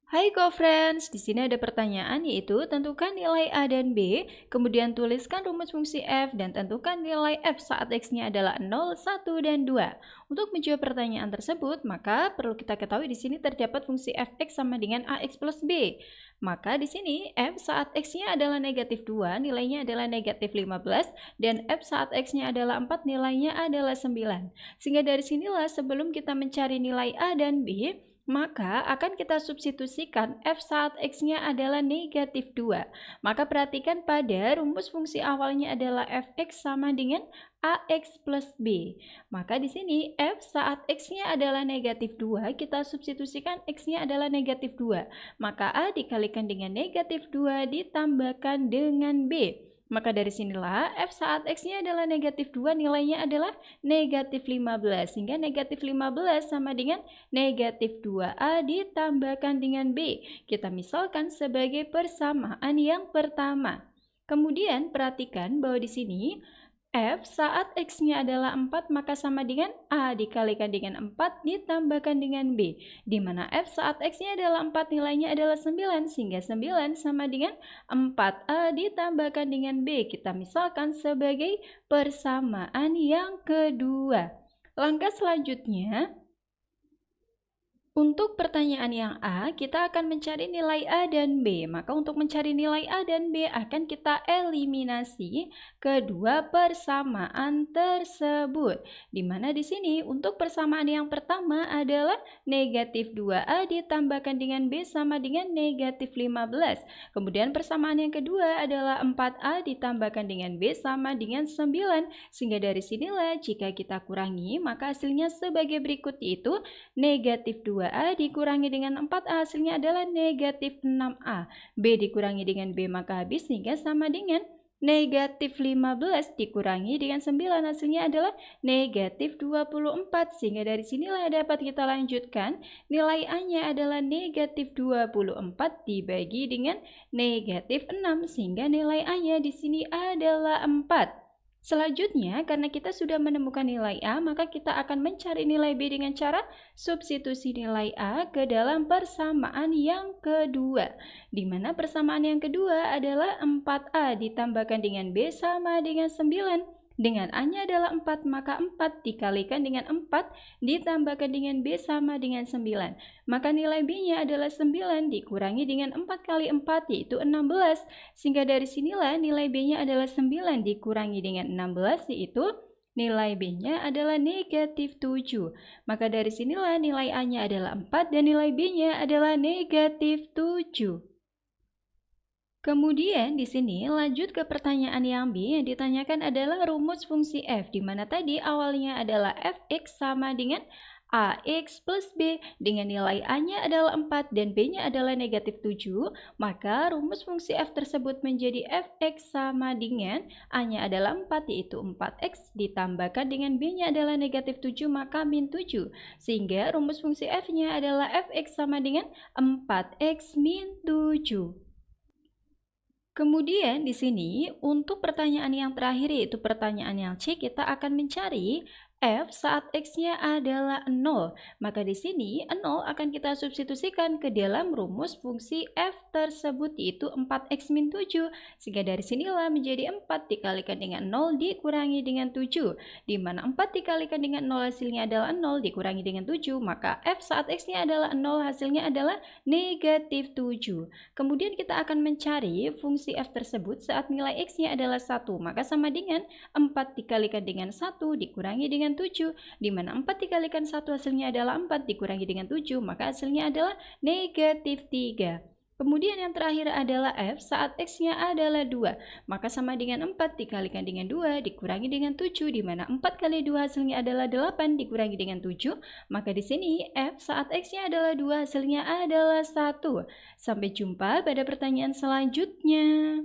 Hai co-friends, di sini ada pertanyaan yaitu tentukan nilai A dan B, kemudian tuliskan rumus fungsi f dan tentukan nilai f saat x-nya adalah 0, 1, dan 2. Untuk menjawab pertanyaan tersebut, maka perlu kita ketahui di sini terdapat fungsi fx sama dengan ax plus b. Maka di sini f saat x-nya adalah negatif 2, nilainya adalah negatif 15, dan f saat x-nya adalah 4, nilainya adalah 9. Sehingga dari sinilah sebelum kita mencari nilai A dan B, maka akan kita substitusikan f saat x-nya adalah negatif 2. Maka perhatikan pada rumus fungsi awalnya adalah fx sama dengan ax plus b. Maka di sini f saat x-nya adalah negatif 2, kita substitusikan x-nya adalah negatif 2. Maka a dikalikan dengan negatif 2 ditambahkan dengan b. Maka dari sinilah f saat x-nya adalah negatif 2, nilainya adalah negatif 15. Sehingga negatif 15 sama dengan negatif 2A ditambahkan dengan B. Kita misalkan sebagai persamaan yang pertama. Kemudian perhatikan bahwa di sini f saat x-nya adalah 4 maka sama dengan A dikalikan dengan 4 ditambahkan dengan B. Di mana f saat x-nya adalah 4 nilainya adalah 9 sehingga 9 sama dengan 4A ditambahkan dengan B. Kita misalkan sebagai persamaan yang kedua. Langkah selanjutnya, untuk pertanyaan yang A, kita akan mencari nilai A dan B. Maka untuk mencari nilai A dan B akan kita eliminasi kedua persamaan tersebut. Dimana di sini untuk persamaan yang pertama adalah negatif 2A ditambahkan dengan B sama dengan negatif 15. Kemudian persamaan yang kedua adalah 4A ditambahkan dengan B sama dengan 9. Sehingga dari sinilah jika kita kurangi, maka hasilnya sebagai berikut, yaitu negatif 2A dikurangi dengan 4A hasilnya adalah negatif 6A. B dikurangi dengan B maka habis sehingga sama dengan negatif 15 dikurangi dengan 9 hasilnya adalah negatif 24. Sehingga dari sinilah dapat kita lanjutkan nilai A-nya adalah negatif 24 dibagi dengan negatif 6 sehingga nilai A-nya di sini adalah 4. Selanjutnya, karena kita sudah menemukan nilai A, maka kita akan mencari nilai B dengan cara substitusi nilai A ke dalam persamaan yang kedua. Di mana persamaan yang kedua adalah 4A ditambahkan dengan B sama dengan 9. Dengan A-nya adalah 4, maka 4 dikalikan dengan 4 ditambahkan dengan B sama dengan 9. Maka nilai B-nya adalah 9 dikurangi dengan 4 kali 4 yaitu 16. Sehingga dari sinilah nilai B-nya adalah 9 dikurangi dengan 16 yaitu nilai B-nya adalah negatif 7. Maka dari sinilah nilai A-nya adalah 4 dan nilai B-nya adalah negatif 7. Kemudian di sini lanjut ke pertanyaan yang B, yang ditanyakan adalah rumus fungsi f, di mana tadi awalnya adalah fx sama dengan ax plus b, dengan nilai a-nya adalah 4 dan b-nya adalah negatif 7, maka rumus fungsi f tersebut menjadi fx sama dengan a-nya adalah 4 yaitu 4x ditambahkan dengan b-nya adalah negatif 7 maka min 7, sehingga rumus fungsi f-nya adalah fx sama dengan 4x min 7. Kemudian di sini untuk pertanyaan yang terakhir yaitu pertanyaan yang C, kita akan mencari f saat x-nya adalah 0. Maka di sini 0 akan kita substitusikan ke dalam rumus fungsi f tersebut yaitu 4x min 7. Sehingga dari sinilah menjadi 4 dikalikan dengan 0 dikurangi dengan 7. Di mana 4 dikalikan dengan 0 hasilnya adalah 0 dikurangi dengan 7. Maka f saat x-nya adalah 0 hasilnya adalah negatif 7. Kemudian kita akan mencari fungsi f tersebut saat nilai x-nya adalah 1. Maka sama dengan 4 dikalikan dengan 1 dikurangi dengan 7, di mana 4 dikalikan 1 hasilnya adalah 4 dikurangi dengan 7, maka hasilnya adalah negatif 3. Kemudian yang terakhir adalah f saat x-nya adalah 2. Maka sama dengan 4 dikalikan dengan 2 dikurangi dengan 7, di mana 4 kali 2 hasilnya adalah 8 dikurangi dengan 7. Maka di sini f saat x-nya adalah 2 hasilnya adalah 1. Sampai jumpa pada pertanyaan selanjutnya.